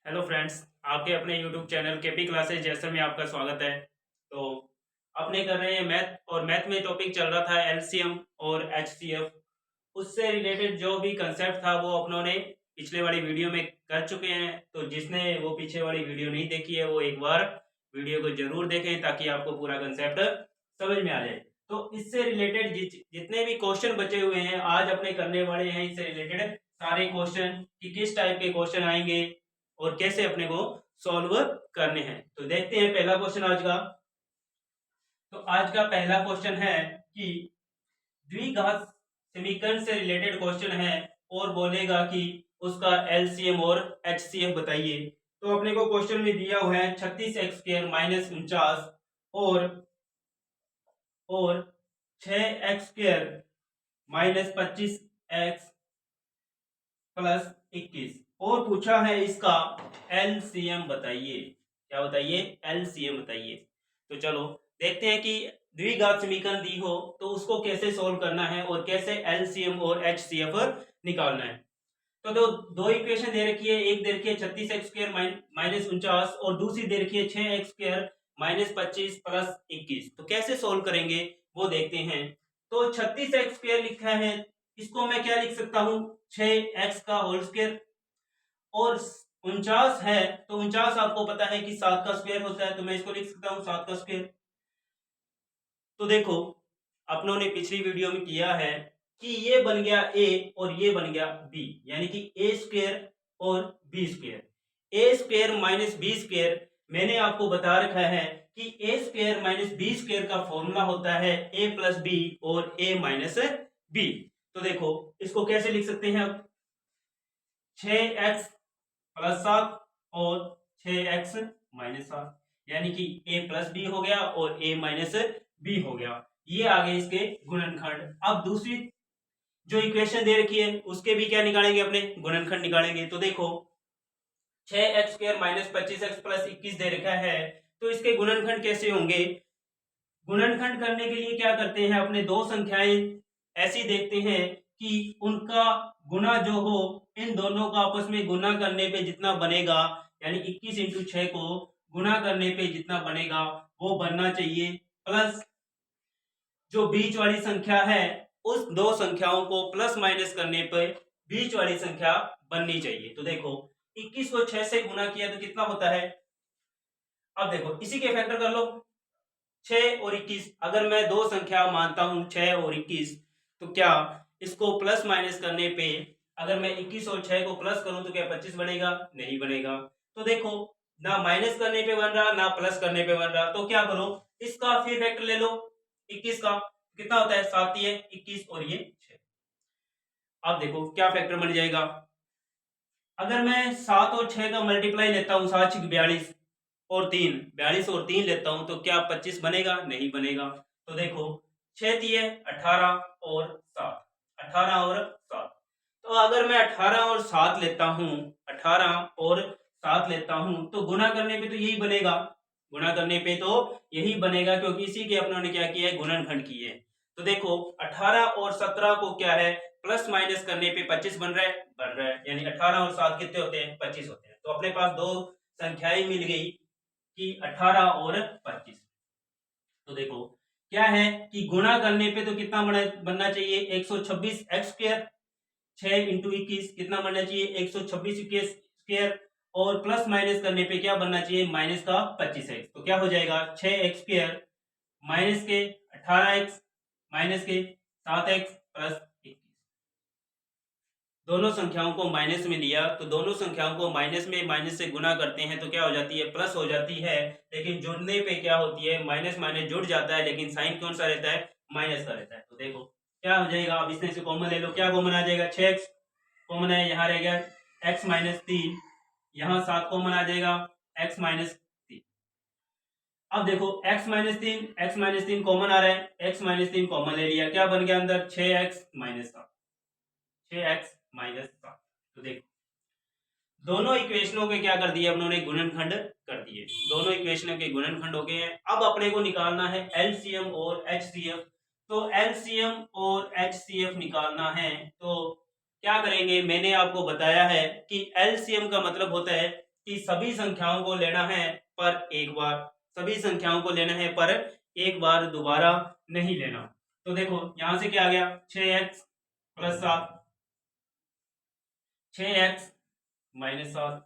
Hello friends, आपके अपने YouTube channel KP classes जैसे में आपका स्वागत है। तो अपने कर रहे हैं मैथ और मैथ में टॉपिक चल रहा था एलसीएम और एचसीएफ। उससे रिलेटेड जो भी कंसेप्ट था वो अपनों ने पिछले वाली वीडियो में कर चुके हैं। तो जिसने वो पीछे वाली वीडियो नहीं देखी है वो एक बार वीडियो को जरूर देखें ताकि आपको पूरा कंसेप्ट समझ में आ जाए। तो इससे रिलेटेड जितने भी क्वेश्चन बचे हुए हैं आज अपने करने वाले हैं। इससे रिलेटेड सारे क्वेश्चन कि किस टाइप के क्वेश्चन आएंगे और कैसे अपने को सॉल्व करने हैं। तो देखते हैं पहला क्वेश्चन आज का। तो आज का पहला क्वेश्चन है कि द्विघात समीकरण से रिलेटेड क्वेश्चन है और बोलेगा कि उसका एलसीएम और एचसीएफ बताइए। तो अपने को क्वेश्चन में दिया हुआ है 36x² - 49 और 6x² - 25x + 21 और पूछा है इसका एलसीएम बताइए। क्या बताइए? एलसीएम बताइए। तो चलो देखते हैं कि द्विघात समीकरण दी हो तो उसको कैसे सोल्व करना है और कैसे एलसीएम और एचसीएफ निकालना है। तो दो इक्वेशन दे रखी है। एक दे रखी है 36x² - 49 और दूसरी दे रखी है 6x² - 25 + 21। तो कैसे सोल्व करेंगे वो देखते हैं। तो 36x² लिखा है, इसको मैं क्या लिख सकता हूँ? 6x² और 49 है तो 49 आपको पता है कि 7 का स्क्वायर होता है, तो मैं इसको लिख सकता हूँ 7 का स्क्वायर। तो देखो अपनों ने पिछली वीडियो में किया है कि ये बन गया ए और ये बन गया बी, यानी कि ए स्क्वायर और बी स्क्वायर। ए स्क्वायर माइनस बी स्क्वायर मैंने आपको बता रखा है कि ए स्क्वायर माइनस बी स्क्वायर का फॉर्मूला होता है ए प्लस बी और ए माइनस बी। तो देखो इसको कैसे लिख सकते हैं अब? 6x + 7 और 6x - 7, यानी कि a प्लस बी हो गया और a माइनस बी हो गया। ये आगे इसके गुणनखंड। अब दूसरी जो इक्वेशन दे रखी है उसके भी क्या निकालेंगे? अपने गुणनखंड निकालेंगे। तो देखो 6x² - 25x + 21 दे रखा है, तो इसके गुणनखंड कैसे होंगे? गुणनखंड करने के लिए क्या करते हैं? अपने दो संख्याएं ऐसी देखते हैं कि उनका गुना जो हो, इन दोनों का आपस में गुना करने पे जितना बनेगा, यानी 21 × 6 को गुना करने पे जितना बनेगा वो बनना चाहिए, प्लस जो बीच वाली संख्या है उस दो संख्याओं को प्लस माइनस करने पे बीच वाली संख्या बननी चाहिए। तो देखो 21 को 6 से गुना किया तो कितना होता है? अब देखो इसी के फैक्टर कर लो। 6 और 21, अगर मैं दो संख्या मानता हूं 6 और 21, तो क्या इसको प्लस माइनस करने पे अगर मैं 21 और 6 को प्लस करूं तो क्या 25 बनेगा? नहीं बनेगा। तो देखो ना माइनस करने पे बन रहा ना प्लस करने पे बन रहा, तो क्या करो इसका फिर फैक्टर ले लो 21 का। कितना होता है? 7 ही है 21 और ये 6। अब देखो क्या फैक्टर बन जाएगा। अगर मैं 7 और 6 का मल्टीप्लाई लेता हूँ, 7 6 42 और 3 42 और 3 लेता हूं तो क्या 25 बनेगा? नहीं बनेगा। तो देखो 6 दिए 18 और 7, 18 और 7। तो अगर मैं 18 और 7 लेता हूं, 18 और 7 लेता हूं तो गुना करने पे तो यही बनेगा। गुना करने पे तो यही बनेगा क्योंकि इसी के अपनों ने क्या किया है? गुणनखंड किए हैं। तो देखो 18 और 17 को क्या है? प्लस माइनस करने पे 25 बन रहा है, बन रहा है, यानी 18 और 7 कितने होते हैं? 25 होते हैं। तो अपने पास दो संख्याएं मिल गई कि 18 और 25। तो देखो क्या है कि गुणा करने पे तो कितना बनना चाहिए? 126x²। 6 × 21 कितना बनना चाहिए? 126 और प्लस माइनस करने पे क्या बनना चाहिए? माइनस का 25x। तो क्या हो जाएगा? 6x² माइनस के 18x माइनस के 7x + 21। दोनों संख्याओं को माइनस में लिया तो दोनों संख्याओं को माइनस में माइनस से गुना करते हैं तो क्या हो जाती है? प्लस हो जाती है। लेकिन जुड़ने पे क्या होती है? माइनस माइनस जुड़ जाता है, लेकिन साइन कौन सा रहता है? माइनस का रहता है। तो देखो क्या हो जाएगा। अब इसमें से कॉमन ले लो। क्या कॉमन आ जाएगा? 6x कॉमन है, यहाँ रह गया x - 3, यहाँ 7 कॉमन आ जाएगा x - 3। अब देखो x - 3 कॉमन आ रहा है, x - 3 कॉमन ले लिया, क्या बन गया अंदर? 6x - 7, 6x - 7। तो देखो दोनों इक्वेशनों के क्या कर दिए उन्होंने? गुणनखंड कर दिए। दोनों इक्वेशनों के गुणनखंड हो गए हैं। अब अपने को निकालना है एलसीएम और एचसीएफ। तो एलसीएम और एचसीएफ निकालना है तो क्या करेंगे? मैंने आपको बताया है कि एलसीएम का मतलब होता है कि सभी संख्याओं को लेना है पर एक बार, सभी संख्याओं को लेना है पर एक बार, दोबारा नहीं लेना। तो देखो यहां से क्या आ गया, 6x plus 7, 6x minus 7,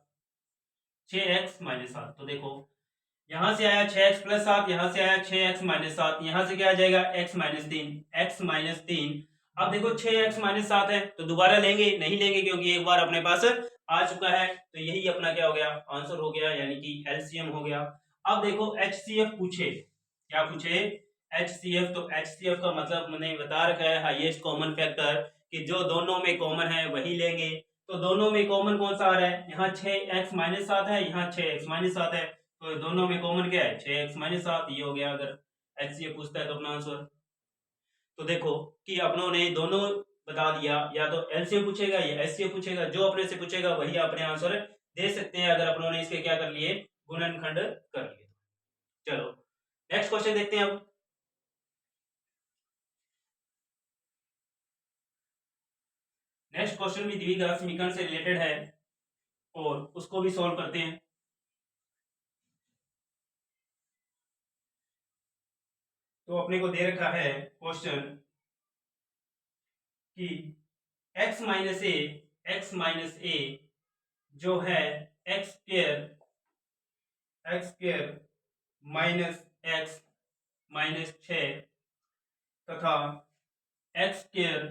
6x minus 7। तो देखो यहां से आया 6x प्लस 7, यहां से आया 6x माइनस 7, यहां से क्या आ जाएगा x माइनस 3, x माइनस 3। अब देखो 6x माइनस 7 है तो दोबारा लेंगे नहीं लेंगे, क्योंकि एक बार अपने पास आ चुका है। तो यही अपना क्या हो गया, आंसर हो गया, यानी कि एलसीएम हो गया। अब देखो एचसीएफ पूछे, क्या पूछे, एचसीएफ। तो एचसीएफ का मतलब मैंने बता रखा है, हाईएस्ट कॉमन फैक्टर, कि जो दोनों में कॉमन है वही लेंगे। तो दोनों में कॉमन कौन सा आ रहा है, यहाँ 6x माइनस 7 है, यहाँ 6x माइनस 7 है, तो दोनों में कॉमन क्या है, 6x माइनस 7। ये हो गया अगर एचसीएफ पूछता है तो अपना आंसर। तो देखो कि अपनों ने दोनों बता दिया, या तो एलसीएम पूछेगा या एचसीएफ पूछेगा, जो अपने से पूछेगा वही अपने आंसर दे सकते हैं, अगर अपनों ने इसके क्या कर लिए, गुणनखंड कर लिए। चलो नेक्स्ट क्वेश्चन देखते हैं। अब नेक्स्ट क्वेश्चन भी द्विघात समीकरण से रिलेटेड है और उसको भी सॉल्व करते हैं। तो अपने को दे रखा है क्वेश्चन कि x माइनस ए, एक्स माइनस ए जो है x square minus x minus 6 तथा x square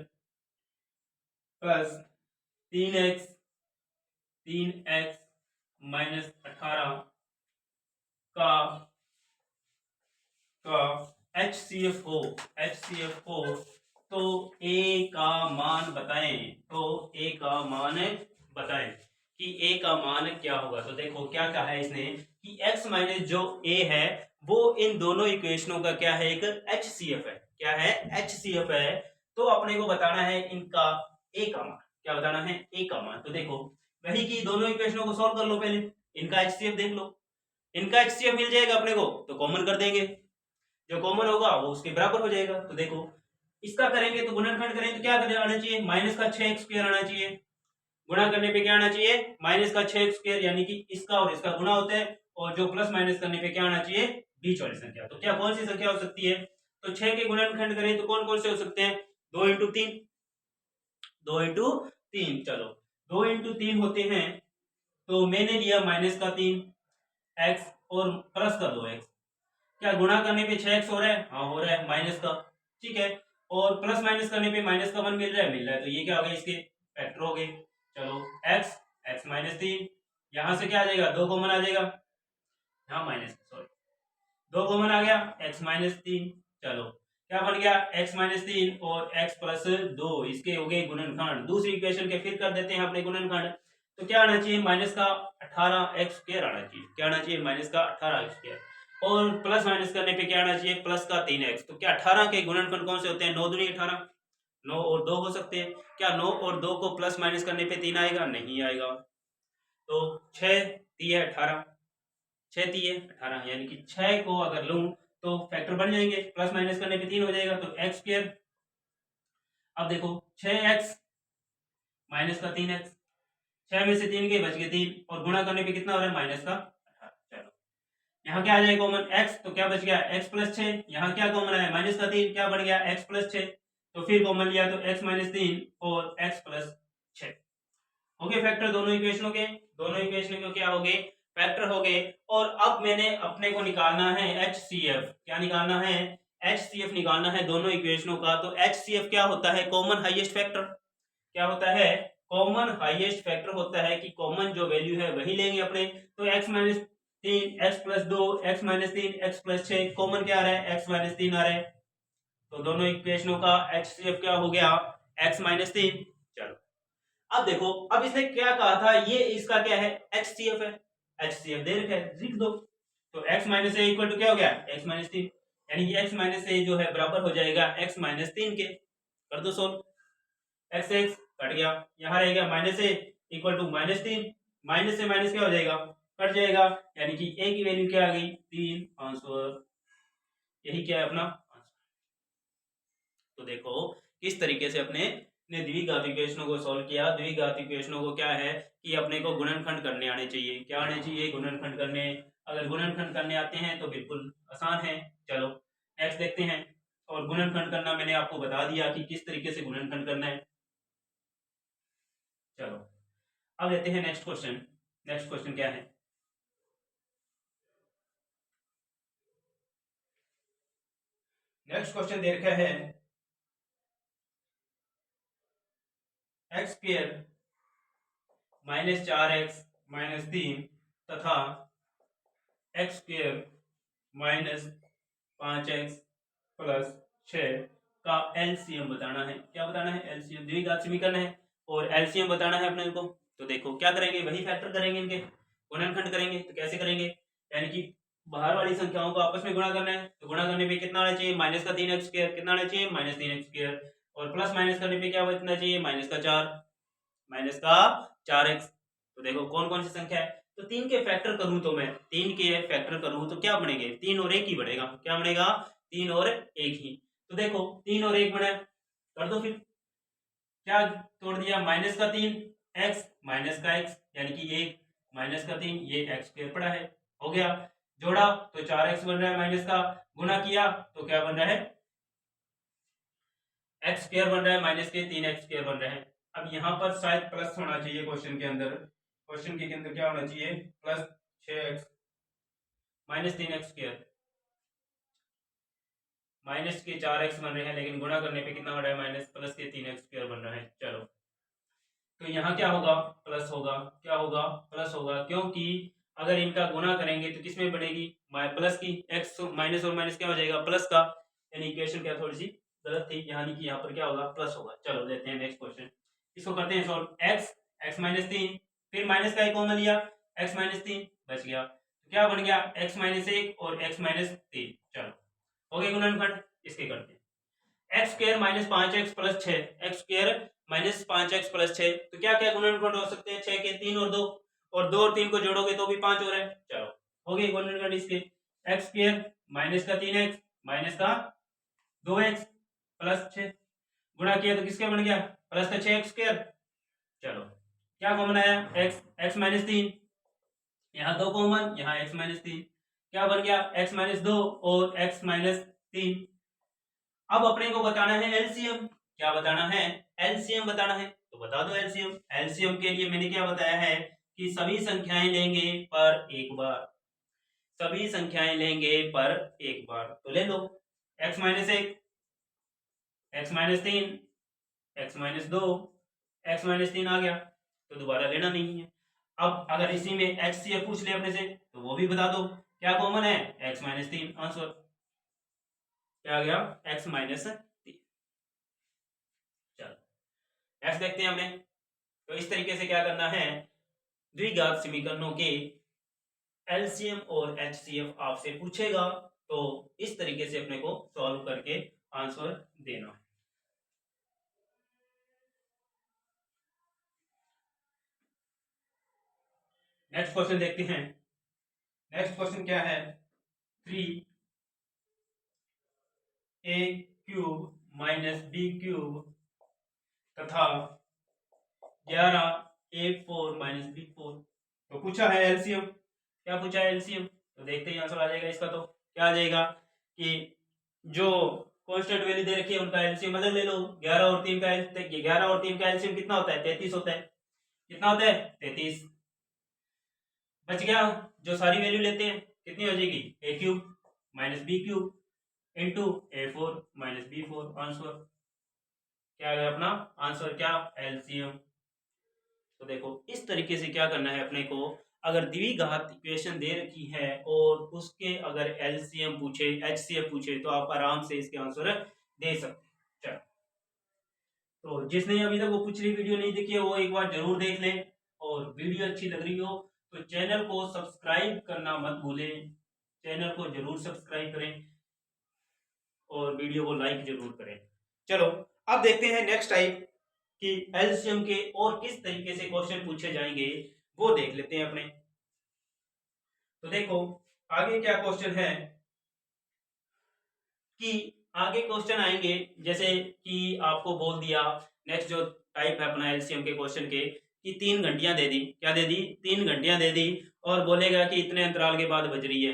plus 3x minus 18 का HCF हो तो a का मान बताएं। तो a का मान बताएं कि a का मान क्या होगा। तो देखो क्या कहा है इसने कि x माइनस जो a है वो इन दोनों इक्वेशनों का क्या है, एक HCF है। क्या है, HCF है। तो अपने को बताना है इनका a का मान, क्या बताना है, a का मान। तो देखो वही की दोनों इक्वेशनों को सॉल्व कर लो, पहले इनका HCF देख लो। इनका HCF मिल जाएगा अपने को तो कॉमन कर देंगे, जो कॉमन होगा वो उसके बराबर हो जाएगा। तो देखो इसका करेंगे तो गुणनखंड करें तो क्या आना चाहिए, माइनस का 6x² आना चाहिए। गुणा करने पे क्या आना चाहिए, माइनस का 6x², यानी कि इसका और इसका गुणा होता है, और जो प्लस माइनस करने पे क्या आना चाहिए, बीच वाली संख्या। तो क्या कौन सी संख्या हो सकती है, तो 6 के गुणनखंड करें तो कौन कौन से हो सकते हैं, 2 इंटू 3, 2 इंटू 3। चलो 2 इंटू 3 होते हैं, तो मैंने लिया माइनस का 3x और प्लस का 2x। क्या गुणा करने पे 6x हो रहा है, हाँ हो रहा है, माइनस का, ठीक है। और प्लस माइनस करने पे माइनस का 1 मिल रहा है, तो ये क्या हो गया, इसके फैक्टर हो गए। चलो x माइनस 3, यहां से क्या आ जाएगा, 2 कॉमन आ जाएगा, यहाँ माइनस, सॉरी 2 कॉमन आ गया, x माइनस 3। चलो क्या बन गया, x माइनस 3 और x प्लस 2, इसके हो गए गुणनखंड। दूसरी इक्वेशन के फिर कर देते हैं अपने गुणनखंड। तो क्या आना चाहिए, माइनस का 18x² आना चाहिए। क्या आना चाहिए, माइनस का 18x²। और प्लस माइनस करने पे क्या आना चाहिए, प्लस का 3x। तो क्या 18 के गुणनखंड कौन से होते हैं, 9 दूनी 18, 9 और 2 हो सकते हैं। क्या 9 और 2 को प्लस माइनस करने पे 3 आएगा, नहीं आएगा। तो 6 3 18, 6 3 18, यानी कि 6 को अगर लूं तो फैक्टर बन जाएंगे, प्लस माइनस करने पे 3 हो जाएगा, तो x²। अब देखो 6x माइनस का 3x, 6 में से 3 के बच गए 3, और गुणा करने पे कितना हो रहा है, माइनस का 18। चलो यहाँ क्या आ जाएगा कॉमन, x, तो क्या बच गया, x प्लस 6। यहाँ क्या कॉमन आया, माइनस का 3, क्या बढ़ गया, x प्लस 6। तो फिर कॉमन लिया तो x माइनस 3 और x प्लस 6 हो गए फैक्टर, दोनों इक्वेशनों के, दोनों इक्वेशनों के क्या हो गए, फैक्टर हो गए। और अब मैंने अपने को निकालना है HCF। क्या निकालना है, HCF निकालना है दोनों इक्वेशनों का। तो HCF क्या होता है, कॉमन हाईएस्ट फैक्टर। क्या होता है, कॉमन हाईएस्ट फैक्टर होता है कि कॉमन जो वैल्यू है वही लेंगे अपने। तो x minus 3, x plus 2, x minus 3, x plus 6, common क्या आ रहा है, x माइनस 3 आ रहा है। तो दोनों इक्वेशनों का HCF क्या हो गया, x माइनस 3। चलो अब देखो, अब इसने क्या कहा था, ये इसका क्या है, HCF है। HCF दे रखा है, लिख दो। तो x minus A equal to क्या हो गया, x माइनस 3, यानी कि x माइनस ए जो है बराबर हो जाएगा x माइनस 3 के। कर दो सोल्व, x x कट गया, यहाँ रह गया minus A equal to minus 3, minus से माइनस क्या हो जाएगा, कट जाएगा, यानी कि a की वैल्यू क्या आ गई, 3, आंसर। यही क्या है अपना आंसर। तो देखो किस तरीके से अपने ने द्विघात इक्वेशनों को सॉल्व किया। द्विघात इक्वेशनों को क्या है कि अपने को गुणनखंड करने आने चाहिए। क्या आने चाहिए? गुणनखंड करने। अगर गुणनखंड करने आते हैं तो बिल्कुल आसान है। चलो नेक्स्ट देखते हैं। और गुणनखंड करना मैंने आपको बता दिया कि किस तरीके से गुणनखंड करना है। चलो अब लेते हैं नेक्स्ट क्वेश्चन। नेक्स्ट क्वेश्चन क्या है? नेक्स्ट क्वेश्चन दे रखा है एक्स स्क्वायर -4x-3 तथा एक्स स्क्वायर -5x+6 का एलसीएम बताना है। क्या बताना है? एलसीएम। द्विघात समीकरण है और एलसीएम बताना है अपने को। तो देखो क्या करेंगे, वही फैक्टर करेंगे, इनके गुणनखंड करेंगे। तो कैसे करेंगे? यानी कि बाहर वाली संख्याओं को आपस में गुणा करना है। तो गुणा करने पे कितना आना चाहिए? -3x²। कितना आना चाहिए? -3x²। और प्लस माइनस करने पे क्या बचना चाहिए? -4x। तो देखो कौन कौन सी संख्या है। तो 3 के फैक्टर करूं तो मैं 3 के फैक्टर करूं तो क्या बनेंगे? 3 और 1 ही बढ़ेगा। क्या बनेगा? 3 और 1 ही। तो देखो 3 और 1 बना, कर दो फिर। क्या तोड़ दिया? -3 x -x यानी कि 1 -3 ये x² पड़ा है। हो गया। जोड़ा तो 4x बन रहा है माइनस का। गुना किया तो क्या बन रहा है? x² बन रहा है माइनस के 3x² बन रहा है। अब यहाँ पर शायद प्लस होना चाहिए क्वेश्चन के अंदर। क्वेश्चन के अंदर क्या होना चाहिए? +6x -3x²। माइनस के 4x बन रहे हैं लेकिन गुणा करने पे कितना बन रहा है? माइनस प्लस के 3x² बन रहा है। चलो तो यहाँ क्या होगा? प्लस होगा। क्या होगा? प्लस होगा, क्योंकि अगर इनका गुणा करेंगे तो किसमें बनेगी? प्लस की। एक्स माइनस और माइनस क्या हो जाएगा? प्लस का। यानी इक्वेशन क्या थोड़ी सी गलत थी, यानी कि यहाँ पर क्या होगा? प्लस होगा। चलो लेते हैं नेक्स्ट क्वेश्चन। इसको करते हैं सॉल्व। x -3 फिर माइनस का एक कॉमन लिया, x -3 बच गया। तो क्या बन गया? x -1 और x -3। चलो हो गए गुणनखंड। इसके करते हैं। x² -5x+6। x² -5x+6। तो क्या क्या गुणनखंड हो सकते हैं? 6 के 3 और 2, और 2 और 3 को जोड़ोगे तो भी 5 हो रहा है। चलो हो गए गुणनखंड इसके। x² माइनस का 3x माइनस का 2x प्लस 6 गुणा किया तो किसका बन गया? प्लस का 6x²। चलो क्या कॉमन आया? x -3। यहाँ 2 कॉमन, यहाँ x -3। क्या बन गया? x -2 और x -3। अब अपने को बताना है एलसीएम। क्या बताना है? एलसीएम बताना है। तो बता दो एलसीएम। एलसीएम के लिए मैंने क्या बताया है कि सभी संख्याएं लेंगे पर एक बार। सभी संख्याएं लेंगे पर एक बार। तो ले लो x -1, x -3, x -2, x -3 आ गया तो दोबारा लेना नहीं है। अब अगर इसी में HCF पूछ ले अपने से तो वो भी बता दो। क्या कॉमन है? x -3। आंसर क्या आ गया? x -3। चलो नेक्स्ट देखते हैं हमने। तो इस तरीके से क्या करना है? द्विघात समीकरणों के एलसीएम और एचसीएफ आपसे पूछेगा तो इस तरीके से अपने को सॉल्व करके आंसर देना। नेक्स्ट क्वेश्चन देखते हैं। नेक्स्ट क्वेश्चन क्या है? 3a³ -b³ तथा 11a4 -b4। तो पूछा है एलसीएम। क्या पूछा है? एलसीएम। तो देखते ही आंसर आ जाएगा इसका। तो क्या आ जाएगा कि जो कांस्टेंट वैल्यू दे रखी है उनका एलसीएम अलग ले लो। 11 और 3 का 11 और 3 का एलसीएम कितना होता है? 33 होता है। कितना होता है? 33। बच गया। जो सारी वैल्यू लेते हैं कितनी हो जाएगी? a³ -b³ into a4 -b4। Answer क्या आ गया अपना? आंसर क्या? एलसीएम। तो देखो इस तरीके से क्या करना है अपने को। अगर द्विघात इक्वेशन दे रखी है और उसके अगर एलसीएम पूछे, एचसीएफ पूछे तो आप आराम से इसके आंसर दे सकते हैं। तो जिसने अभी तक वो पिछली वीडियो नहीं देखी है वो एक बार जरूर देख लें। और वीडियो अच्छी लग रही हो तो चैनल को सब्सक्राइब करना मत भूलें। चैनल को जरूर सब्सक्राइब करें और वीडियो को लाइक जरूर करें। चलो अब देखते हैं नेक्स्ट टाइप कि एलसीएम के और किस तरीके से क्वेश्चन पूछे जाएंगे वो देख लेते हैं अपने। तो देखो आगे क्या क्वेश्चन है कि आगे क्वेश्चन आएंगे जैसे कि आपको बोल दिया नेक्स्ट जो टाइप है अपना एलसीएम के क्वेश्चन के, कि 3 घंटियां दे दी, क्या दे दी, 3 घंटियां दे दी, और बोलेगा कि इतने अंतराल के बाद बज रही है।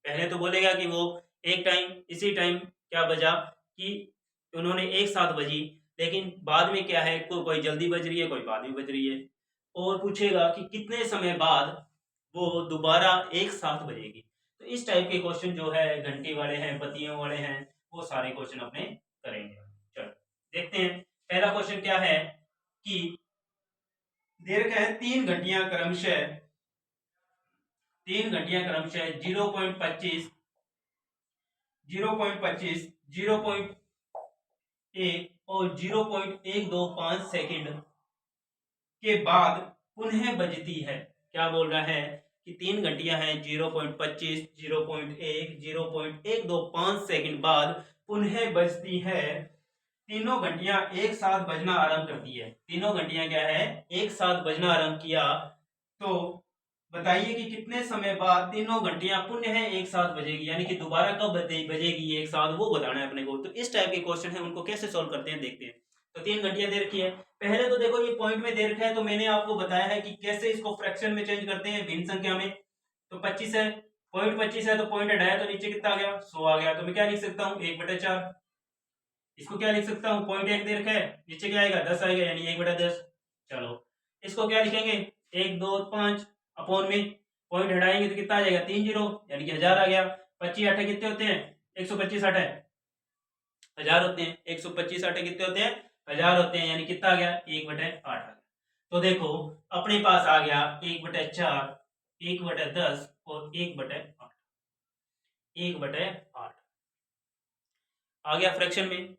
पहले तो बोलेगा कि वो एक टाइम इसी टाइम क्या बजा कि उन्होंने एक साथ बजी, लेकिन बाद में क्या है, कोई जल्दी बज रही है, कोई बाद में बज रही है। और पूछेगा कि कितने समय बाद वो दोबारा एक साथ बजेगी। तो इस टाइप के क्वेश्चन जो है घंटी वाले हैं, बत्तियों वाले हैं, वो सारे क्वेश्चन अपने करेंगे। चलो देखते हैं, पहला क्वेश्चन क्या है कि दे रखा है 3 घंटियां क्रमशः 0.25, 0.25, 0.1 और 0.125 सेकंड के बाद पुनः बजती है। क्या बोल रहा है कि 3 घंटियां हैं, 0.25, 0.1, 0.125 सेकंड बाद पुनः बजती है। तीनों घंटियां एक साथ बजना आरंभ करती है। तीनों घंटियां क्या है, एक साथ बजना आरंभ किया। तो बताइए कि कितने समय बाद तीनों घंटियां पुनः एक साथ बजेगी, यानी कि दोबारा कब बजेगी एक साथ, वो बताना है अपने को। तो इस टाइप के क्वेश्चन है, उनको कैसे सोल्व करते हैं देखते हैं। तो 3 घंटियां दे रखी है। पहले तो देखो ये पॉइंट में दे रखा है, तो मैंने आपको बताया है कि कैसे इसको फ्रैक्शन में चेंज करते हैं, भिन्न संख्या में। तो 25 है, पॉइंट 25 है, तो पॉइंट हटाया तो नीचे कितना आ गया, 100 आ गया। तो मैं क्या लिख सकता हूँ, 1/4। इसको क्या लिख सकता हूँ, पॉइंट 1 दे रखा है, नीचे क्या आएगा, 10 आएगा, यानी 1/10। चलो इसको क्या लिखेंगे, 1, 2, 5 अपॉन में पॉइंट हटाएंगे तो कितना आ जाएगा, 3 जीरो, यानी कि 1000 आ गया। 25 आठे कितने होते हैं, 125 आठे 1000 होते हैं। 125 आठे कितने होते हैं, 1000 होते हैं, यानी कितना आ गया, 1/8 आ गया। तो देखो अपने पास आ गया 1/4, 1/10 और 1/8, 1/8 आ गया फ्रैक्शन में।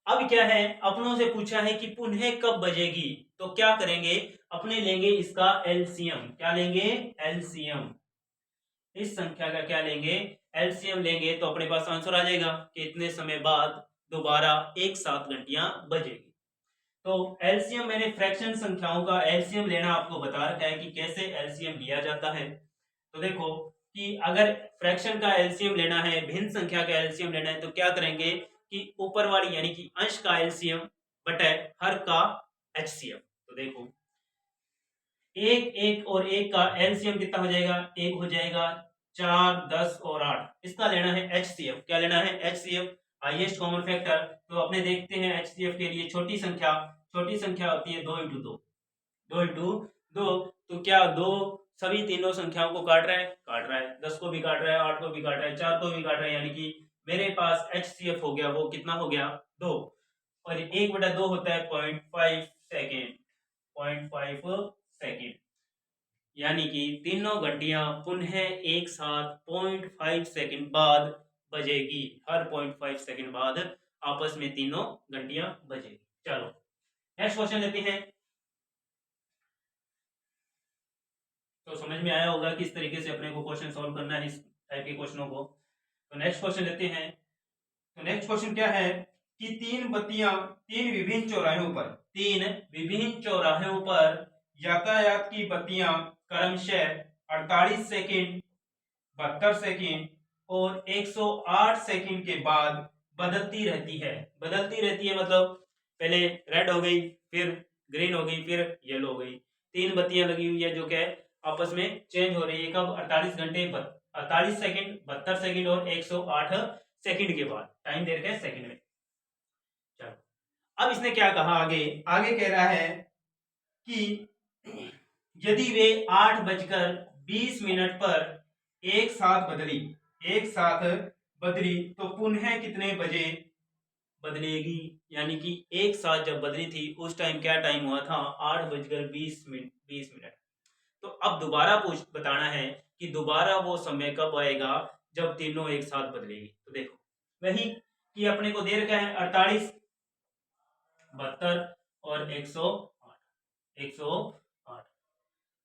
अब क्या है, अपनों से पूछा है कि पुनः कब बजेगी, तो क्या करेंगे, अपने लेंगे इसका एलसीएम। क्या लेंगे, एलसीएम। इस संख्या का क्या लेंगे, एलसीएम लेंगे, तो अपने पास आंसर आ जाएगा कि इतने समय बाद दोबारा एक साथ घंटियां बजेगी। तो एलसीएम मैंने फ्रैक्शन संख्याओं का एलसीएम लेना आपको बता रखा है कि कैसे एलसीएम लिया जाता है। तो देखो कि अगर फ्रैक्शन का एलसीएम लेना है, भिन्न संख्या का एलसीएम लेना है, तो क्या करेंगे कि ऊपर वाली यानी कि अंश का एलसीएम बटे हर का एचसीएफ। तो देखो एक एक और एक का एलसीएम कितना हो जाएगा, एक हो जाएगा, 4, 10 और 8। इसका लेना है एचसीएफ। क्या लेना है, एचसीएफ, हाईएस्ट कॉमन फैक्टर। तो अपने देखते हैं एचसीएफ के लिए छोटी संख्या होती है 2 इंटू 2, 2 इंटू 2। तो क्या दो सभी तीनों संख्याओं को काट रहा है, 10 को भी काट रहा है, 8 को भी काट रहा है, 4 को भी काट रहा है, यानी कि मेरे पास एचसीएफ हो गया, वो कितना हो गया, 2। और 1/2 होता है 0.5 सेकेंड, 0.5 सेकेंड, यानी कि तीनों घंटियां पुनः एक साथ 0.5 सेकेंड बाद बजेगी। हर 0.5 सेकेंड बाद आपस में तीनों घंटियां बजेगी। चलो नेक्स्ट क्वेश्चन लेते हैं। तो समझ में आया होगा किस तरीके से अपने को क्वेश्चन सॉल्व करना है इस टाइप के क्वेश्चनों को। तो नेक्स्ट क्वेश्चन लेते हैं। तो नेक्स्ट क्वेश्चन क्या है कि तीन विभिन्न चौराहों पर यातायात की बत्तियां क्रमशः 48 सेकंड, 72 सेकंड और 108 सेकंड के बाद बदलती रहती है। बदलती रहती है मतलब पहले रेड हो गई, फिर ग्रीन हो गई, फिर येलो हो गई। 3 बत्तियां लगी हुई है जो कि आपस में चेंज हो रही है। कब, 48 घंटे, 48 सेकंड, 72 सेकंड और 108 सेकंड के बाद। टाइम दे रखा है सेकंड में। चलो अब इसने क्या कहा, आगे आगे कह रहा है कि यदि वे 8:20 पर एक साथ बदली, एक साथ बदली, तो पुनः कितने बजे बदलेगी। यानी कि एक साथ जब बदली थी उस टाइम क्या टाइम हुआ था, 8:20। तो अब दोबारा पूछ बताना है कि दोबारा वो समय कब आएगा जब तीनों एक साथ बदलेगी। तो देखो वही कि अपने को दे रखा है 48, 72 और 108, 108।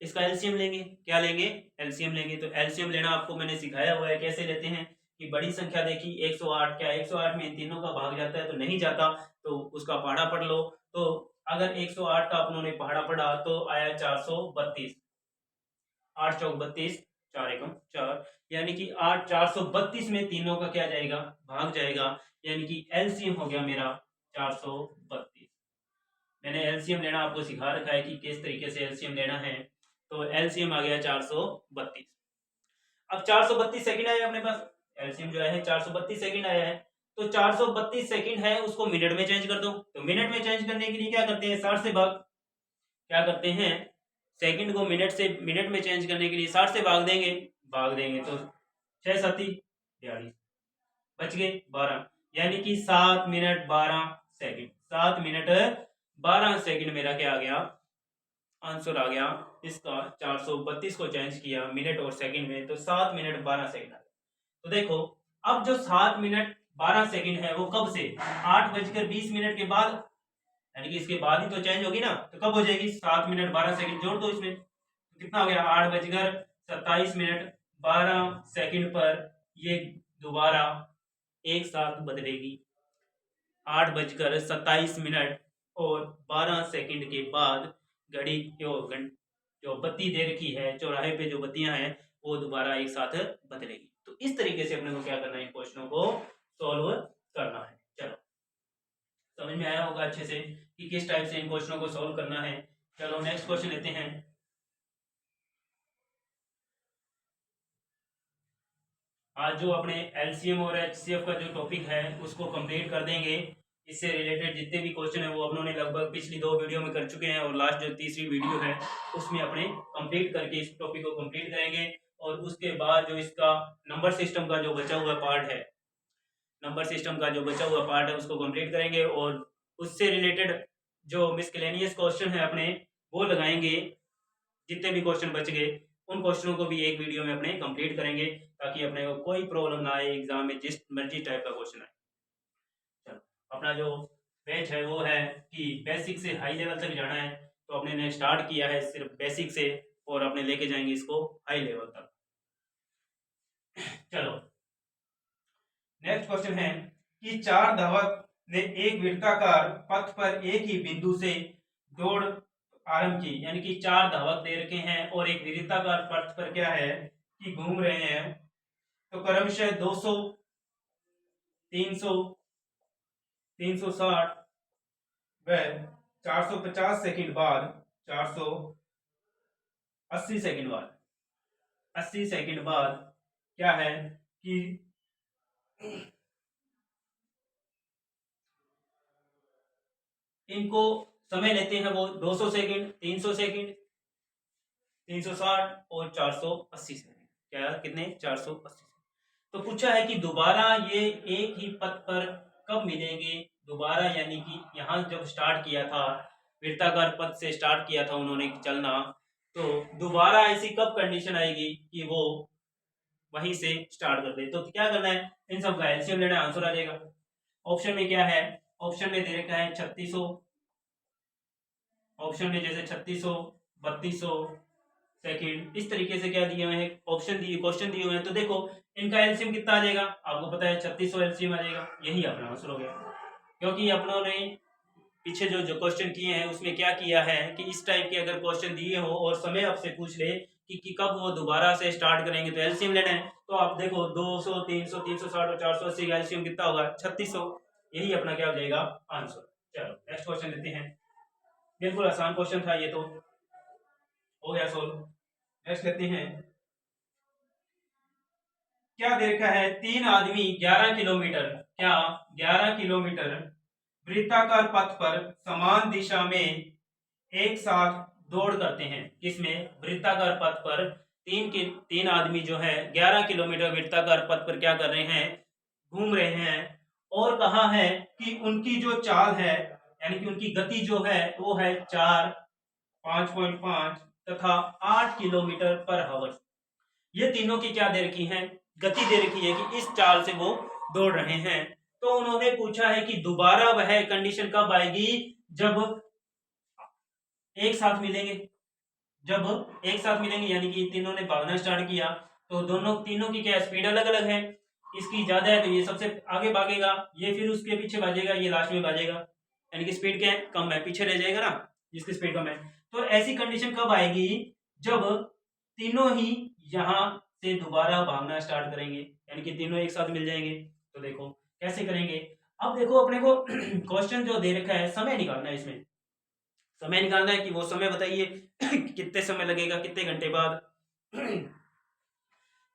इसका एलसीएम लेंगे। क्या लेंगे, एलसीएम लेंगे। तो एलसीएम लेना आपको मैंने सिखाया हुआ है, कैसे लेते हैं कि बड़ी संख्या देखी 108, क्या 108 में इन तीनों का भाग जाता है, तो नहीं जाता, तो उसका पहाड़ा पढ़ लो। तो अगर 108 का अपनों ने पहाड़ा पढ़ा तो आया 432, 8 चौक 32, 4 एकम 4, यानी कि 8 432 में तीनों का क्या जाएगा, भाग जाएगा, यानी कि एलसीएम हो गया मेरा 432। मैंने एलसीएम लेना आपको सिखा रखा है कि किस तरीके से एलसीएम लेना है। तो एलसीएम आ गया 432। अब 432 सेकंड आया अपने पास, एलसीएम जो है 432 सेकंड आया है। तो 432 सेकंड है उसको मिनट में चेंज कर दो। तो मिनट में चेंज करने के लिए क्या करते हैं, 60 से भाग, क्या करते हैं, सेकंड को मिनट में चेंज करने के लिए 60 से भाग देंगे तो 6 7 42, बच गए 12, यानी कि 7 मिनट 12 सेकंड। 7 मिनट 12 सेकंड मेरा क्या आ गया, आंसर आ गया इसका। 432 को चेंज किया मिनट और सेकंड में तो 7 मिनट 12 सेकंड आ गया। तो देखो अब जो 7 मिनट 12 सेकंड है वो कब से, 8:20 के बाद, यानी कि इसके बाद ही तो चेंज होगी ना। तो कब हो जाएगी, 7 मिनट 12 सेकंड जोड़ दो इसमें, तो कितना हो गया, 8:27 पर ये दोबारा एक साथ बदलेगी। 8:27 और 12 सेकंड के बाद घड़ी जो बत्ती दे रखी है चौराहे पे, जो बत्तियां हैं वो दोबारा एक साथ बदलेगी। तो इस तरीके से अपने को क्या करना है, इन क्वेश्चनों को सॉल्व करना है। चलो समझ में आया होगा अच्छे से कि किस टाइप से इन क्वेश्चनों को सॉल्व करना है। चलो नेक्स्ट क्वेश्चन लेते हैं। आज जो अपने एलसीएम और एचसीएफ का जो टॉपिक है उसको कंप्लीट कर देंगे। इससे रिलेटेड जितने भी क्वेश्चन है वो अपनों ने लगभग पिछली 2 वीडियो में कर चुके हैं और लास्ट जो तीसरी वीडियो है उसमें अपने कंप्लीट करके इस टॉपिक को कंप्लीट करेंगे। और उसके बाद जो इसका नंबर सिस्टम का जो बचा हुआ पार्ट है, उसको कंप्लीट करेंगे और उससे रिलेटेड जो मिसलेनियस क्वेश्चन है अपने वो लगाएंगे। जितने भी क्वेश्चन बच गए उन क्वेश्चनों को भी एक वीडियो में अपने कंप्लीट करेंगे ताकि अपने को कोई प्रॉब्लम ना आए एग्जाम में, जिस मर्जी टाइप का क्वेश्चन आए। चलो अपना जो बैच है वो है कि बेसिक से हाई लेवल तक जाना है। तो अपने ने स्टार्ट किया है सिर्फ बेसिक से और अपने लेके जाएंगे इसको हाई लेवल तक। चलो नेक्स्ट क्वेश्चन है कि 4 धावक ने एक वृत्ताकार पथ पर एक ही बिंदु से दौड़ आरंभ की, यानी कि 4 धावक दे रखे हैं और एक वृत्ताकार पथ पर क्या है कि घूम रहे हैं। तो क्रमशः 200, 300, 360 व 450 सेकंड बाद, 480 सेकंड बाद, 80 सेकंड बाद क्या है कि इनको समय लेते हैं वो 200 सेकंड, 300 सेकंड, 360 और 480 सेकंड। क्या कितने, 480। तो पूछा है कि दोबारा ये एक ही पथ पर कब मिलेंगे दोबारा, यानी कि यहाँ जब स्टार्ट किया था वृत्ताकार पथ से स्टार्ट किया था उन्होंने चलना, तो दोबारा ऐसी कब कंडीशन आएगी कि वो वहीं से स्टार्ट कर दे। तो क्या करना है, इन सब का एलसीएम लेना, आंसर आ जाएगा। ऑप्शन में क्या है, ऑप्शन में दे रखा है 3600, ऑप्शन में जैसे 3600, 3200 सेकंड, इस तरीके से क्या दिए हुए हैं क्वेश्चन दिए हुए हैं। तो देखो इनका एलसीएम कितना आ जाएगा, आपको पता है 3600 एलसीएम आ जाएगा, यही अपना आंसर हो गया। क्योंकि अपनों ने पीछे जो क्वेश्चन किए हैं उसमें क्या किया है कि इस टाइप के अगर क्वेश्चन दिए हो और समय आपसे पूछ ले कि कब वो दोबारा से स्टार्ट करेंगे तो एलसीएम लेना है। तो आप देखो 200, 300, 360 और 480 का एलसीएम कितना होगा, 3600, यही अपना क्या हो जाएगा आंसर। चलो नेक्स्ट क्वेश्चन लेते हैं। बिल्कुल आसान क्वेश्चन था ये, तो हो गया सोल्व। नेक्स्ट लेते हैं। क्या देखा है, 3 आदमी 11 किलोमीटर, क्या 11 किलोमीटर वृत्ताकार पथ पर समान दिशा में एक साथ दौड़ करते हैं। किसमें, वृत्ताकार पथ पर तीन आदमी जो है 11 किलोमीटर वृत्ताकार पथ पर क्या कर रहे हैं, घूम रहे हैं। और कहा है कि उनकी जो चाल है, यानी कि उनकी गति जो है वो है 4, 5.5 तथा 8 किलोमीटर पर आवर। ये तीनों की क्या दे रखी है, गति दे रखी है कि इस चाल से वो दौड़ रहे हैं। तो उन्होंने पूछा है कि दोबारा वह कंडीशन कब आएगी, जब एक साथ मिलेंगे। यानी कि तीनों ने भागना स्टार्ट किया तो तीनों की क्या स्पीड अलग अलग है। इसकी ज्यादा है तो ये सबसे आगे भागेगा, ये फिर उसके पीछे भागेगा, ये लास्ट में भागेगा, यानी कि स्पीड क्या है, कम है, पीछे रह जाएगा ना जिसकी स्पीड कम है। तो ऐसी कंडीशन कब आएगी, जब तीनों ही यहाँ से दोबारा भागना स्टार्ट करेंगे, यानी कि तीनों एक साथ मिल जाएंगे। तो देखो कैसे करेंगे। अब देखो अपने को क्वेश्चन जो दे रखा है समय निकालना है इसमें। समय निकालना है कि वो समय बताइए कितने समय लगेगा, कितने घंटे बाद।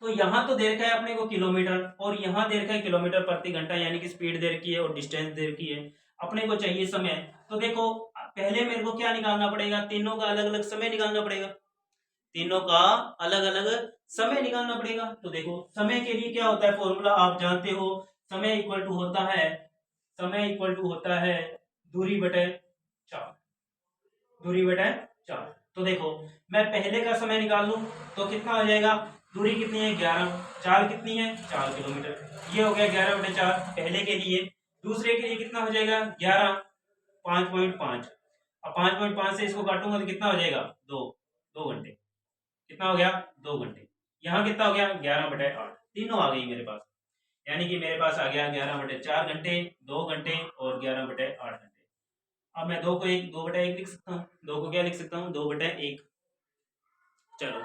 तो यहाँ तो दे रखा है अपने को किलोमीटर, और यहाँ दे रखा है किलोमीटर प्रति घंटा, यानी कि स्पीड दे रखी है और डिस्टेंस दे रखी है। अपने को चाहिए समय। तो देखो पहले मेरे को क्या निकालना पड़ेगा, तीनों का अलग अलग समय निकालना पड़ेगा। तीनों का अलग अलग समय निकालना पड़ेगा। तो देखो समय के लिए क्या होता है, फॉर्मूला आप जानते हो। समय इक्वल टू होता है, समय इक्वल टू होता है दूरी बटे 4, दूरी बटे 4। तो देखो मैं पहले का समय निकाल लूं तो कितना हो जाएगा, दूरी कितनी है 11, 4 कितनी है 4 किलोमीटर। ये हो गया 11 बटे 4 पहले के लिए। दूसरे के लिए कितना हो जाएगा 11, 5.5। अब 5.5 से इसको काटूंगा तो कितना हो जाएगा 2, 2 घंटे। कितना हो गया 2 घंटे। यहाँ कितना हो गया 11 बटे 8, तीनों आ गई मेरे पास। यानी कि मेरे पास आ गया 11 बटे 4 घंटे, 2 घंटे और 11 बटे 8 घंटे। अब मैं 2 को 1, 2 बटे 1 लिख सकता हूँ। 2 को क्या लिख सकता हूँ 2 बटे 1। चलो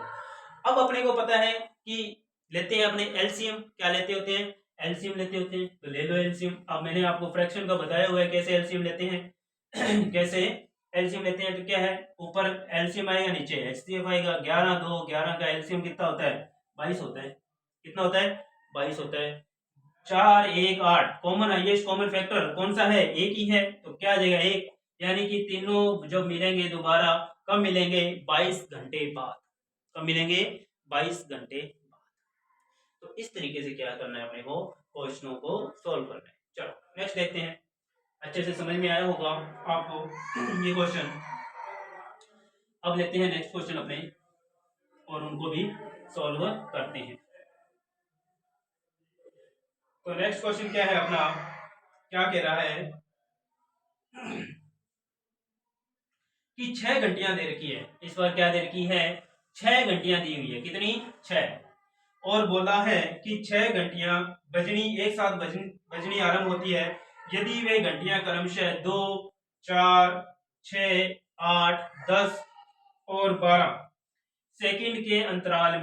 अब अपने को पता है कि लेते हैं अपने एलसीएम। क्या लेते होते हैं, एलसीएम लेते होते हैं। तो ले लो एलसीएम। अब मैंने आपको फ्रैक्शन का बताया हुआ है कैसे एलसीएम लेते हैं कैसे एलसीएम लेते हैं। तो क्या है, ऊपर एलसीएम आएगा, नीचे एचसीएफ आएगा। 11 2 11 का एलसीएम कितना होता है 22 होता है। कितना होता है 22 होता है। 4 1 8 कॉमन, हाईएस्ट कॉमन फैक्टर कौन सा है, एक ही है। तो क्या आ जाएगा 1। यानी कि तीनों जब मिलेंगे दोबारा कब मिलेंगे 22 घंटे बाद। कब मिलेंगे 22 घंटे बाद। तो इस तरीके से क्या करना है अपने को, क्वेश्चनों को सॉल्व करना है। चलो नेक्स्ट देखते हैं। अच्छे से समझ में आया होगा आपको ये क्वेश्चन। अब लेते हैं नेक्स्ट क्वेश्चन अपने और उनको भी सॉल्व करते हैं। तो नेक्स्ट क्वेश्चन क्या है अपना, क्या कह रहा है कि 6 घंटियां दे रखी है। इस बार क्या दे रखी है 6 घंटियां दी हुई है। कितनी 6। और बोला है कि 6 घंटियां बजनी एक साथ बजनी आरंभ होती है यदि वे घंटियां क्रमशः 2 4 6 8 10 और 12 सेकंड के अंतराल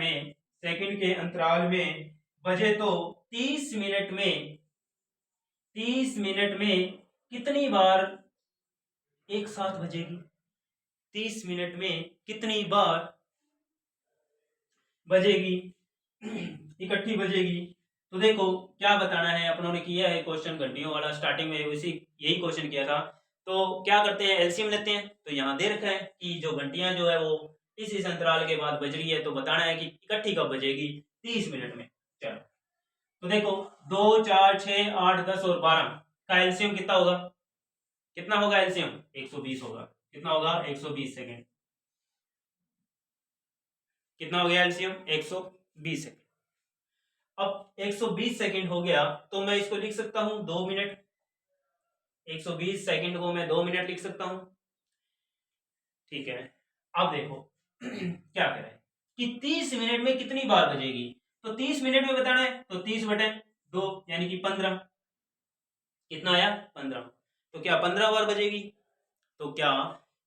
में बजे। तो 30 मिनट में कितनी बार एक साथ बजेगी, 30 मिनट में कितनी बार बजेगी इकट्ठी बजेगी। तो देखो क्या बताना है, अपनों ने किया है क्वेश्चन घंटियों वाला, स्टार्टिंग में उसी यही क्वेश्चन किया था। तो क्या करते हैं एलसीएम लेते हैं। तो यहाँ दे रखा है कि जो घंटियां जो है वो इस अंतराल के बाद बज रही है, तो बताना है कि इकट्ठी कब बजेगी 30 मिनट में। चलो तो देखो 2 4 6 8 10 और 12 का एलसीएम कितना होगा, कितना होगा एलसीएम 120 होगा। कितना होगा 120 सेकेंड। कितना हो गया एलसीएम 120 सेकेंड। अब 120 सेकेंड हो गया तो मैं इसको लिख सकता हूं 2 मिनट। 120 सेकेंड को मैं 2 मिनट लिख सकता हूं। ठीक है। अब देखो क्या करें कि 30 मिनट में कितनी बार बजेगी। तो 30 मिनट में बताना है तो 30 बटे 2 यानी कि 15। कितना आया 15। तो क्या 15 बार बजेगी, तो क्या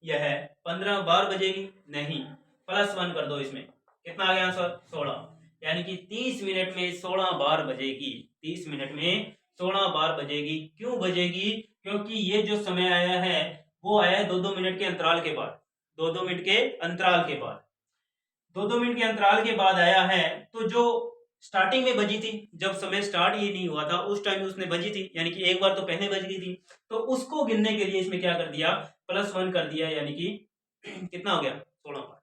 यह 15 बार बजेगी, नहीं। +1 कर दो इसमें, कितना आ गया आंसर 16। यानी कि 30 मिनट में 16 बार बजेगी। 30 मिनट में 16 बार बजेगी। क्यों बजेगी, क्योंकि ये जो समय आया है वो आया है 2-2 मिनट के अंतराल के बाद। 2-2 मिनट के अंतराल के बाद, 2-2 मिनट के अंतराल के बाद आया है। तो जो स्टार्टिंग में बजी थी, जब समय स्टार्ट ही नहीं हुआ था उस टाइम उसने बजी थी, यानी कि एक बार तो पहले बज गई थी। तो उसको गिनने के लिए इसमें क्या कर दिया +1 कर दिया, यानी कि कितना हो गया 16 बार।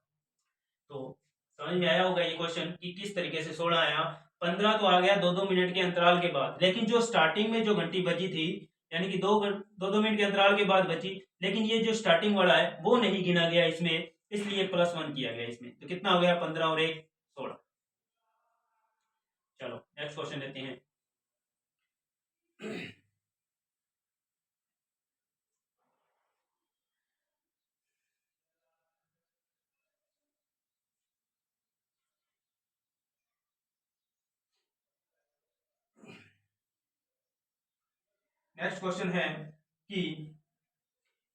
तो समझ में आया होगा ये क्वेश्चन कि किस तरीके से 16 आया। 15 तो आ गया 2-2 मिनट के अंतराल के बाद, लेकिन जो स्टार्टिंग में जो घंटी बजी थी यानी कि 2-2 मिनट के अंतराल के बाद बची, लेकिन ये जो स्टार्टिंग वाला है वो नहीं गिना गया इसमें, इसलिए +1 किया गया इसमें। तो कितना हो गया 15 और 1 16। चलो नेक्स्ट क्वेश्चन लेते हैं। नेक्स्ट क्वेश्चन है कि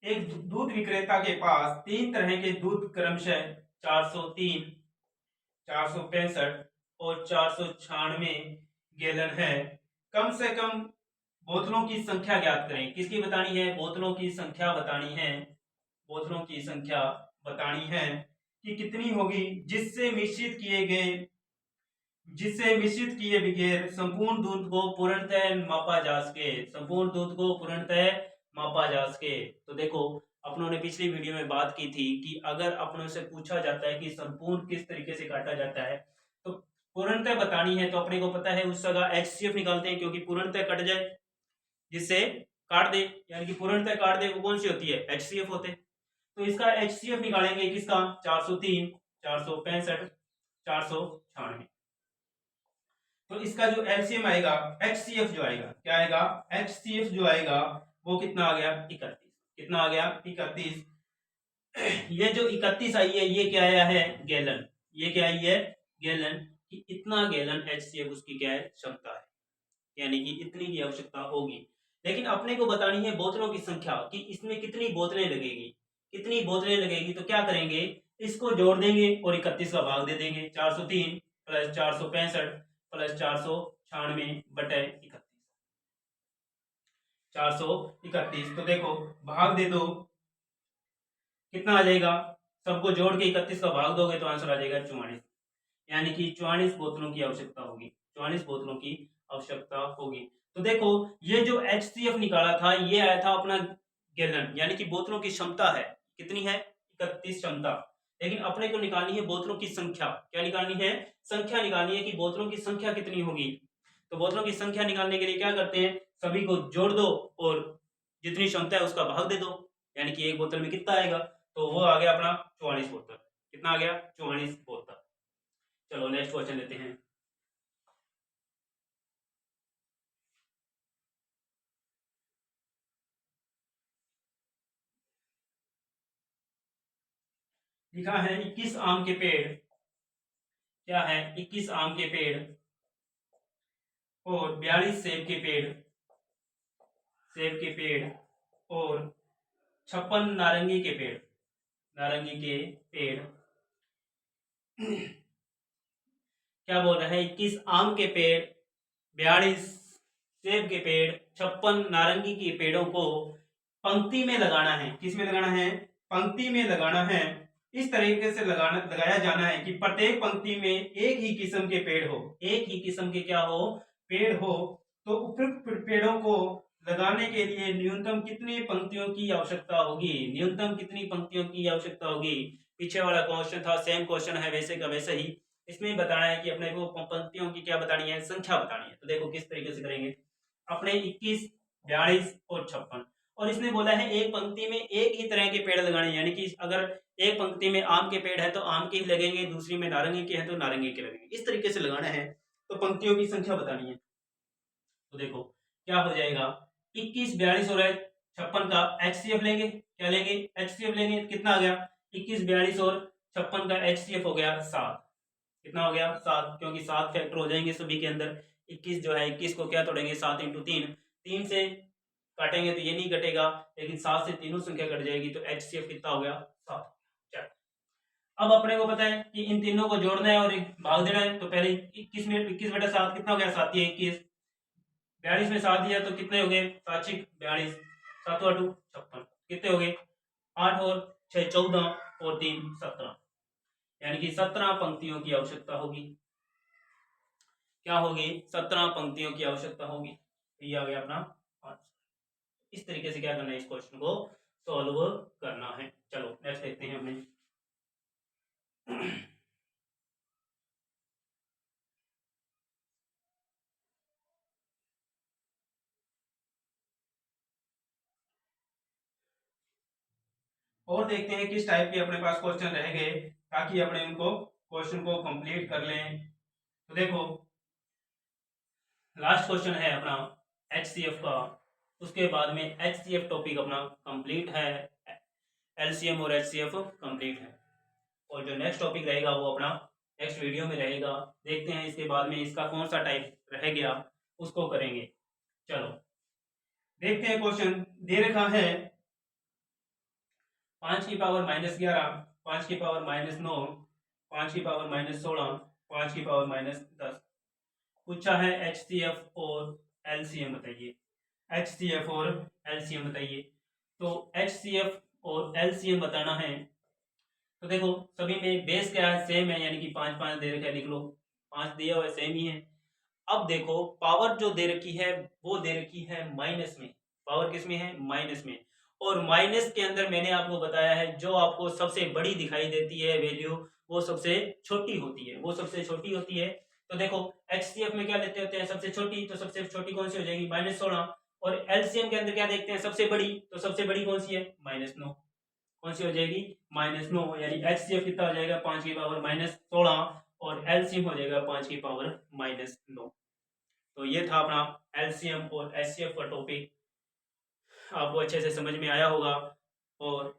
एक दूध विक्रेता के पास 3 तरह के दूध क्रमशः 403 465 और 496 गैलन है। कम से कम बोतलों की संख्या ज्ञात करें। किसकी बतानी है, बोतलों की संख्या बतानी है। बोतलों की संख्या बतानी है कि कितनी होगी, जिससे मिश्रित किए बगैर संपूर्ण दूध को पूर्णतः मापा जा सके, संपूर्ण दूध को पूर्णतः मापा जा सके। तो देखो, अपनों ने पिछली वीडियो में बात की थी कि अगर अपनों से पूछा जाता है कि संपूर्ण किस तरीके से काटा जाता है, तो पूर्णतः बतानी है तो अपने को पता है उस जगह HCF निकालते हैं, क्योंकि पूर्णतः कट जाए जिससे काट दे, यानी कि पूर्णतः काट दे, वो कौन सी होती है, HCF होते हैं। तो इसका HCF निकालेंगे किसका, 403, 465, 496। तो इसका जो एलसीएम आएगा, HCF जो आएगा, क्या आएगा, HCF जो आएगा वो कितना आ गया, 31। कितना आ गया, 31। ये जो 31 आई है, ये क्या आया है, गैलन। ये क्या आई है, गैलन। कि इतना गैलन HCF उसकी क्या है, क्षमता है, यानी कि इतनी की आवश्यकता होगी। लेकिन अपने को बतानी है बोतलों की संख्या, कि इसमें कितनी बोतलें लगेगी। कितनी बोतलें लगेगी, तो क्या करेंगे, इसको जोड़ देंगे और 31 का भाग दे देंगे। 403 प्लस 465 प्लस 496 बटे 31, 431। तो देखो, भाग दे दो, कितना आ जाएगा, सबको जोड़ के 31 का भाग दोगे तो आंसर आ जाएगा 44, यानी कि 44 बोतलों की आवश्यकता होगी, 44 बोतलों की आवश्यकता होगी। तो देखो, ये जो HCF निकाला था, ये आया था अपना गैलन, यानी कि बोतलों की क्षमता है, कितनी है, 31 क्षमता। लेकिन अपने को निकालनी है बोतलों की संख्या। क्या निकालनी है, संख्या निकालनी है कि बोतलों की संख्या कितनी होगी। तो बोतलों की संख्या निकालने के लिए क्या करते हैं, सभी को जोड़ दो और जितनी क्षमता है उसका भाग दे दो, यानी कि एक बोतल में कितना आएगा, तो वो आ गया अपना 44 बोतल। कितना आ गया, 44 बोतल। चलो नेक्स्ट क्वेश्चन लेते हैं। लिखा है 21 आम के पेड़, क्या है, 21 आम के पेड़ और 42 सेब के पेड़ और 56 नारंगी के पेड़, नारंगी के पेड़। क्या बोल रहा है, 21 आम के पेड़, 42 सेब के पेड़, 56 नारंगी के पेड़ों को पंक्ति में लगाना है। किस में लगाना है, पंक्ति में लगाना है। इस तरीके से लगाया जाना है कि प्रत्येक पंक्ति में एक ही किस्म के पेड़ हो, एक ही किस्म के क्या हो, पेड़ हो। तो उपयुक्त पेड़ों को लगाने के लिए न्यूनतम कितनी पंक्तियों की आवश्यकता होगी, न्यूनतम कितनी पंक्तियों की आवश्यकता होगी। पीछे वाला क्वेश्चन था, सेम क्वेश्चन है वैसे का वैसे ही, इसमें बताना है कि अपने को पंक्तियों की क्या बतानी है, संख्या बतानी है। तो देखो किस तरीके से करेंगे, अपने 21, 42 और 56, और इसने बोला है एक पंक्ति में एक ही तरह के पेड़ लगाने, यानी कि अगर एक पंक्ति में आम के पेड़ है तो आम के ही लगेंगे, दूसरी में नारंगी के हैं तो नारंगी के लगेंगे, इस तरीके से लगाना है। तो पंक्तियों की संख्या बतानी है। तो देखो क्या हो जाएगा, 21, 42 और 56 का HCF लेंगे, क्या लेंगे, HCF लेंगे। कितना आ गया, 21, 42 और 56 का HCF हो गया 7। कितना हो गया, 7, क्योंकि 7 फैक्टर हो जाएंगे सभी के अंदर। 21 जो है, 21 को क्या तोड़ेंगे, 7 इंटू 3, 3 से काटेंगे तो ये नहीं कटेगा, लेकिन 7 से तीनों संख्या कट जाएगी, तो HCF कितना हो गया, 7। अब अपने को पता है कि इन तीनों को जोड़ना है और भाग देना है। तो पहले 21 में 21 बटा 7 कितना हो गया, 7 या 21, 42 में 7 दिया तो कितने हो गए, 7 42, 7 8 56, कितने हो गए, 8 और 6 14 और 3 17, यानी कि 17 पंक्तियों की आवश्यकता होगी। क्या होगी, 17 पंक्तियों की आवश्यकता होगी। तो ये आ गया अपना आंसर। इस तरीके से क्या करना है, इस क्वेश्चन को सॉल्व करना है। चलो नेक्स्ट देखते हैं अपने। और देखते हैं किस टाइप के अपने पास क्वेश्चन रह गए, ताकि अपने उनको क्वेश्चन को कंप्लीट कर लें। तो देखो लास्ट क्वेश्चन है अपना HCF का, उसके बाद में HCF टॉपिक अपना कंप्लीट है, LCM और HCF कंप्लीट है, और जो नेक्स्ट टॉपिक रहेगा वो अपना नेक्स्ट वीडियो में रहेगा। देखते हैं इसके बाद में इसका कौन सा टाइप रह गया, उसको करेंगे। चलो देखते हैं, क्वेश्चन दे रखा है 5 की पावर -11, 5 की पावर -9, 5 की पावर -16, 5 की पावर -10। पूछा है HCF और LCM बताइए, HCF और LCM बताइए। तो HCF और एलसीएम बताना है। तो देखो सभी में बेस क्या है, सेम है, यानी कि 5 5 दे रखा है, लिख लो 5 दिया हुआ है, सेम ही है। अब देखो पावर जो दे रखी है वो दे रखी है माइनस में, पावर किस में है, माइनस में। और माइनस के अंदर मैंने आपको बताया है जो आपको सबसे बड़ी दिखाई देती है वैल्यू वो सबसे छोटी होती है, वो सबसे छोटी होती है। तो देखो एचसीएफ में क्या लेते होते हैं, सबसे छोटी, तो सबसे छोटी कौन सी हो जाएगी, -16। और एलसीएम के अंदर क्या देखते हैं, सबसे बड़ी, तो सबसे बड़ी कौन सी है, -9। कौन सी हो जाएगी, -9, यानी एचसीएफ कितना हो जाएगा, 5 की पावर -16, और एलसीएम हो जाएगा 5 की पावर -9। तो ये था अपना एलसीएम और एचसीएफ का टॉपिक, आपको अच्छे से समझ में आया होगा। और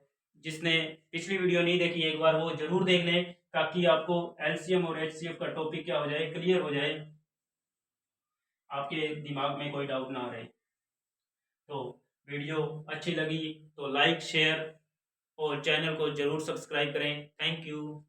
जिसने पिछली वीडियो नहीं देखी एक बार वो जरूर देख लें, ताकि आपको एलसीएम और एचसीएफ का टॉपिक क्या हो जाए, क्लियर हो जाए, आपके दिमाग में कोई डाउट ना रहे। तो वीडियो अच्छी लगी तो लाइक शेयर और चैनल को जरूर सब्सक्राइब करें। Thank you.